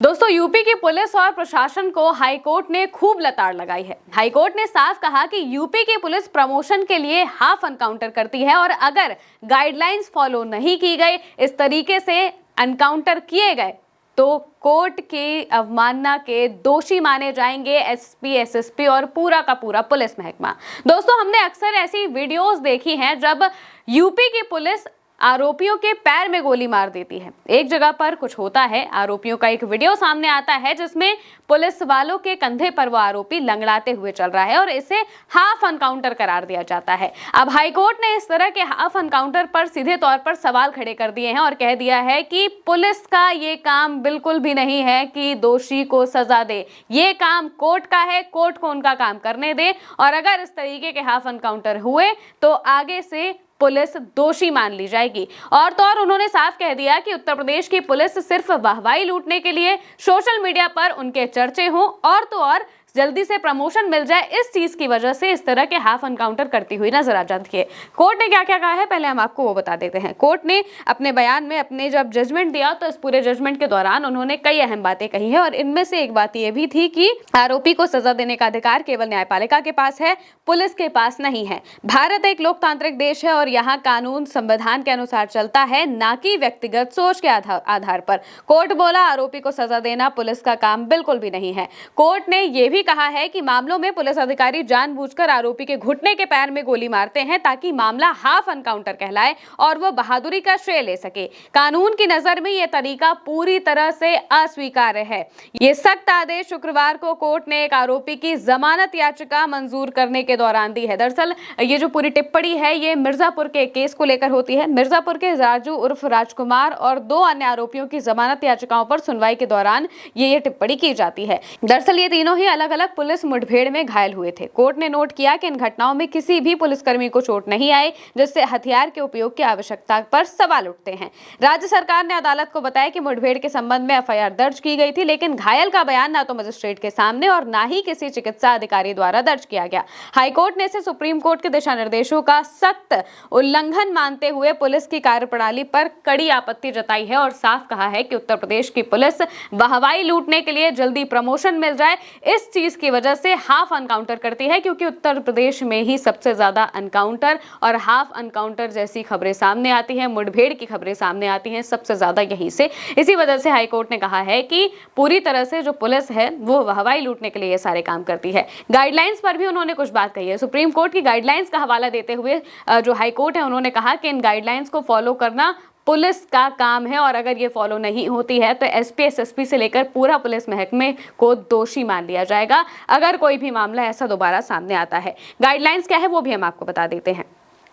दोस्तों, यूपी की पुलिस और प्रशासन को हाईकोर्ट ने खूब लताड़ लगाई है। हाईकोर्ट ने साफ कहा कि यूपी की पुलिस प्रमोशन के लिए हाफ एनकाउंटर करती है और अगर गाइडलाइंस फॉलो नहीं की गई, इस तरीके से एनकाउंटर किए गए तो कोर्ट की अवमानना के दोषी माने जाएंगे एसपी, एसएसपी और पूरा का पूरा पुलिस महकमा। दोस्तों, हमने अक्सर ऐसी वीडियोस देखी हैं जब यूपी की पुलिस आरोपियों के पैर में गोली मार देती है। एक जगह पर कुछ होता है, आरोपियों का एक वीडियो सामने आता है जिसमें पुलिस वालों के कंधे पर वो आरोपी लंगड़ाते हुए चल रहा है और इसे हाफ एनकाउंटर करार दिया जाता है। अब हाईकोर्ट ने इस तरह के हाफ एनकाउंटर पर सीधे तौर पर सवाल खड़े कर दिए हैं और कह दिया है कि पुलिस का ये काम बिल्कुल भी नहीं है कि दोषी को सजा दे। ये काम कोर्ट का है, कोर्ट को उनका काम करने दे और अगर इस तरीके के हाफ एनकाउंटर हुए तो आगे से पुलिस दोषी मान ली जाएगी। और तो और उन्होंने साफ कह दिया कि उत्तर प्रदेश की पुलिस सिर्फ वाहवाही लूटने के लिए सोशल मीडिया पर उनके चर्चे हों और तो और जल्दी से प्रमोशन मिल जाए, इस चीज की वजह से इस तरह के हाफ एनकाउंटर करती हुई नजर आ जाती है। कोर्ट ने क्या क्या कहा है पहले हम आपको वो बता देते हैं। कोर्ट ने अपने बयान में अपने जब जजमेंट दिया तो इस पूरे जजमेंट के दौरान उन्होंने कई अहम बातें कही है और इनमें से एक बात यह भी थी कि आरोपी को सजा देने का अधिकार केवल न्यायपालिका के पास है, पुलिस के पास नहीं है। भारत एक लोकतांत्रिक देश है और यहाँ कानून संविधान के अनुसार चलता है, ना कि व्यक्तिगत सोच के आधार पर। कोर्ट बोला आरोपी को सजा देना पुलिस का काम बिल्कुल भी नहीं है। कोर्ट ने यह भी कहा है कि मामलों में पुलिस अधिकारी जानबूझकर आरोपी के घुटने के पैर में गोली मारते हैं ताकि मामला हाफ एनकाउंटर कहलाए और वो बहादुरी का श्रेय ले सके। कानून की नजर में यह तरीका पूरी तरह से अस्वीकार्य है। ये सख्त आदेश शुक्रवार को कोर्ट ने एक आरोपी की जमानत याचिका मंजूर करने के दौरान दी है। दरअसल ये जो पूरी टिप्पणी है ये मिर्जापुर के केस को लेकर होती है। मिर्जापुर के राजू उर्फ राजकुमार और दो अन्य आरोपियों की जमानत याचिकाओं पर सुनवाई के दौरान ये टिप्पणी की जाती है। दरअसल ये तीनों ही अलग अलग पुलिस मुठभेड़ में घायल हुए थे। कोर्ट ने नोट किया कि इन घटनाओं में किसी भी पुलिसकर्मी को चोट नहीं आई, जिससे हथियार के उपयोग की आवश्यकता पर सवाल उठते हैं। राज्य सरकार ने अदालत को बताया कि मुठभेड़ के संबंध में एफआईआर दर्ज की गई थी, लेकिन घायल का बयान ना तो मजिस्ट्रेट के सामने और ना ही किसी चिकित्सा अधिकारी द्वारा दर्ज किया गया। हाईकोर्ट ने इसे सुप्रीम कोर्ट के दिशा निर्देशों का सख्त उल्लंघन मानते हुए पुलिस की कार्यप्रणाली पर कड़ी आपत्ति जताई है और साफ कहा है कि उत्तर प्रदेश की पुलिस वाहवाही लूटने के लिए जल्दी प्रमोशन मिल जाए, इस चीज की वजह से हाफ एनकाउंटर करती है, क्योंकि उत्तर प्रदेश में ही सबसे ज्यादा एनकाउंटर और हाफ एनकाउंटर जैसी खबरें सामने आती हैं, मुठभेड़ की खबरें सामने आती हैं सबसे ज्यादा यहीं से। इसी वजह से हाईकोर्ट ने कहा है कि पूरी तरह से जो पुलिस है वो हवाई लूटने के लिए ये सारे काम करती है। गाइडलाइंस पर भी उन्होंने कुछ बात कही है। सुप्रीम कोर्ट की गाइडलाइंस का हवाला देते हुए जो हाईकोर्ट है उन्होंने कहा कि इन गाइडलाइंस को फॉलो करना पुलिस का काम है और अगर ये फॉलो नहीं होती है तो एसपी, एसएसपी से लेकर पूरा पुलिस महकमे को दोषी मान लिया जाएगा अगर कोई भी मामला ऐसा दोबारा सामने आता है। गाइडलाइंस क्या है वो भी हम आपको बता देते हैं।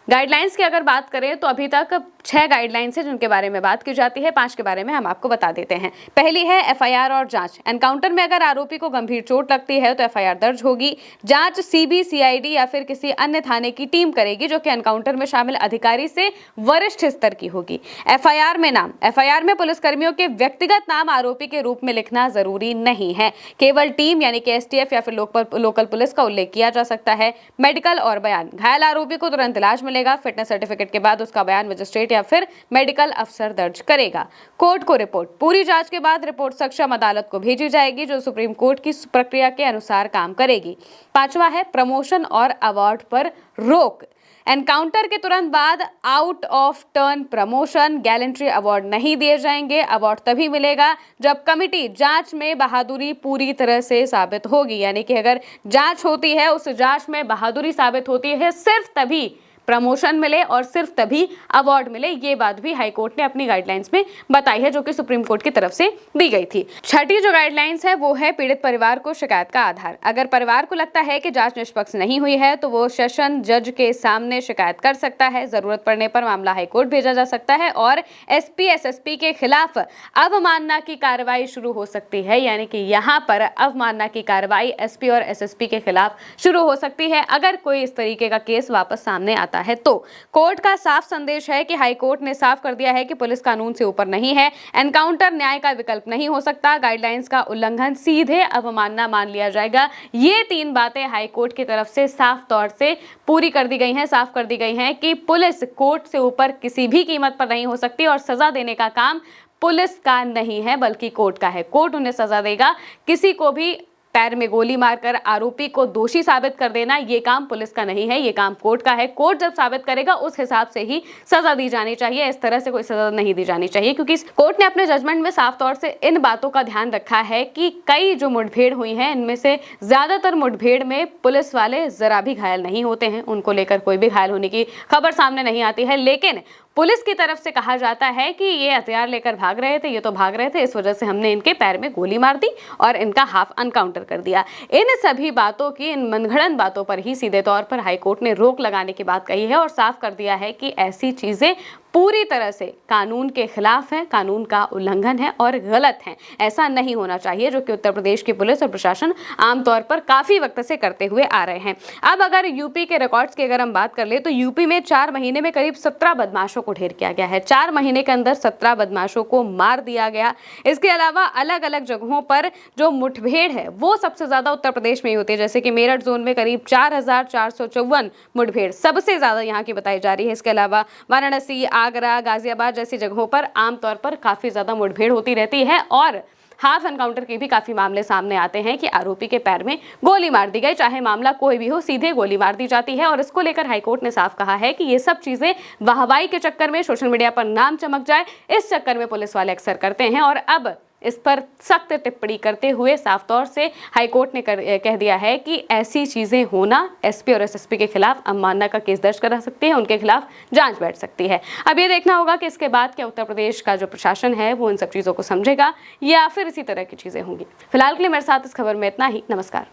गाइडलाइंस की अगर बात करें तो अभी तक 6 गाइडलाइंस है जिनके बारे में बात की जाती है। 5 के बारे में हम आपको बता देते हैं। पहली है एफआईआर और जांच। एनकाउंटर में अगर आरोपी को गंभीर चोट लगती है तो एफआईआर दर्ज होगी। जांच सीबी, सीआईडी या फिर किसी अन्य थाने की टीम करेगी जो कि एनकाउंटर में शामिल अधिकारी से वरिष्ठ स्तर की होगी। एफआईआर में नाम। एफआईआर में पुलिसकर्मियों के व्यक्तिगत नाम आरोपी के रूप में लिखना जरूरी नहीं है, केवल टीम यानी कि एसटीएफ या फिर लोकल पुलिस का उल्लेख किया जा सकता है। मेडिकल और बयान। घायल आरोपी को तुरंत इलाज मिलेगा। फिटनेस सर्टिफिकेट के बाद उसका बयान मजिस्ट्रेट या फिर मेडिकल अफसर दर्ज करेगा। कोर्ट को रिपोर्ट। पूरी जांच के बाद रिपोर्ट सक्षम अदालत को भेजी जाएगी जो सुप्रीम कोर्ट की प्रक्रिया के अनुसार काम करेगी। 5वां है प्रमोशन और अवार्ड पर रोक। एनकाउंटर के तुरंत बाद out of turn promotion, gallantry award नहीं दिए जाएंगे। अवार्ड तभी मिलेगा जब कमिटी जांच में बहादुरी पूरी तरह से साबित होगी, यानी कि अगर जांच होती है उस जांच में बहादुरी साबित होती है सिर्फ तभी प्रमोशन मिले और सिर्फ तभी अवार्ड मिले। ये बात भी हाईकोर्ट ने अपनी गाइडलाइंस में बताई है जो कि सुप्रीम कोर्ट की तरफ से दी गई थी। 6ठी जो गाइडलाइंस है वो है पीड़ित परिवार को शिकायत का आधार। अगर परिवार को लगता है कि जांच निष्पक्ष नहीं हुई है तो वो सेशन जज के सामने शिकायत कर सकता है। जरूरत पड़ने पर मामला हाईकोर्ट भेजा जा सकता है और एसपी, एसएसपी के खिलाफ अवमानना की कार्रवाई शुरू हो सकती है, यानी कि यहाँ पर अवमानना की कार्रवाई एसपी और एसएसपी के खिलाफ शुरू हो सकती है अगर कोई इस तरीके का केस वापस सामने आता है। तो कोर्ट का साफ संदेश है कि हाईकोर्ट ने साफ कर दिया है कि पुलिस कानून से ऊपर नहीं है। एनकाउंटर न्याय का विकल्प नहीं हो सकता। गाइडलाइंस का उल्लंघन सीधे अवमानना मान लिया जाएगा। ये 3 बातें हाईकोर्ट की तरफ से साफ तौर से पूरी कर दी गई हैं, साफ कर दी गई हैं कि पुलिस कोर्ट से ऊपर किसी भी कीमत पर नहीं हो सकती और सजा देने का काम पुलिस का नहीं है बल्कि कोर्ट का है। कोर्ट उन्हें सजा देगा। किसी को भी पैर में गोली मारकर आरोपी को दोषी साबित कर देना, ये काम पुलिस का नहीं है, ये काम कोर्ट का है। कोर्ट जब साबित करेगा उस हिसाब से ही सजा दी जानी चाहिए। इस तरह से कोई सजा नहीं दी जानी चाहिए, क्योंकि कोर्ट ने अपने जजमेंट में साफ तौर से इन बातों का ध्यान रखा है कि कई जो मुठभेड़ हुई हैं इनमें से ज्यादातर मुठभेड़ में पुलिस वाले जरा भी घायल नहीं होते हैं, उनको लेकर कोई भी घायल होने की खबर सामने नहीं आती है। लेकिन पुलिस की तरफ से कहा जाता है कि ये हथियार लेकर भाग रहे थे, ये तो भाग रहे थे, इस वजह से हमने इनके पैर में गोली मार दी और इनका हाफ अनकाउंटर कर दिया। इन सभी बातों की, इन मनगढ़ंत बातों पर ही सीधे तौर पर हाईकोर्ट ने रोक लगाने की बात कही है और साफ कर दिया है कि ऐसी चीजें पूरी तरह से कानून के खिलाफ है, कानून का उल्लंघन है और गलत है। ऐसा नहीं होना चाहिए, जो कि उत्तर प्रदेश की पुलिस और प्रशासन आमतौर पर काफी वक्त से करते हुए आ रहे हैं। अब अगर यूपी के रिकॉर्ड्स की अगर हम बात कर ले तो यूपी में 4 महीने में करीब 17 बदमाशों को ढेर किया गया है। 4 महीने के अंदर 17 बदमाशों को मार दिया गया। इसके अलावा अलग अलग जगहों पर जो मुठभेड़ है वो सबसे ज्यादा उत्तर प्रदेश में ही होती है। जैसे कि मेरठ जोन में करीब 4454 मुठभेड़ सबसे ज्यादा यहाँ की बताई जा रही है। इसके अलावा वाराणसी, आगरा, गाजियाबाद जैसी जगहों पर आमतौर पर काफी ज्यादा मुठभेड़ होती रहती है और हाफ एनकाउंटर के भी काफी मामले सामने आते हैं कि आरोपी के पैर में गोली मार दी गई। चाहे मामला कोई भी हो, सीधे गोली मार दी जाती है और इसको लेकर हाईकोर्ट ने साफ कहा है कि ये सब चीजें वाहवाही के चक्कर में, सोशल मीडिया पर नाम चमक जाए, इस चक्कर में पुलिस वाले अक्सर करते हैं। और अब इस पर सख्त टिप्पणी करते हुए साफ तौर से हाईकोर्ट ने कह दिया है कि ऐसी चीजें होना एसपी और एसएसपी के खिलाफ अवमानना का केस दर्ज करा सकती है, उनके खिलाफ जांच बैठ सकती है। अब ये देखना होगा कि इसके बाद क्या उत्तर प्रदेश का जो प्रशासन है वो इन सब चीजों को समझेगा या फिर इसी तरह की चीजें होंगी। फिलहाल के लिए मेरे साथ इस खबर में इतना ही। नमस्कार।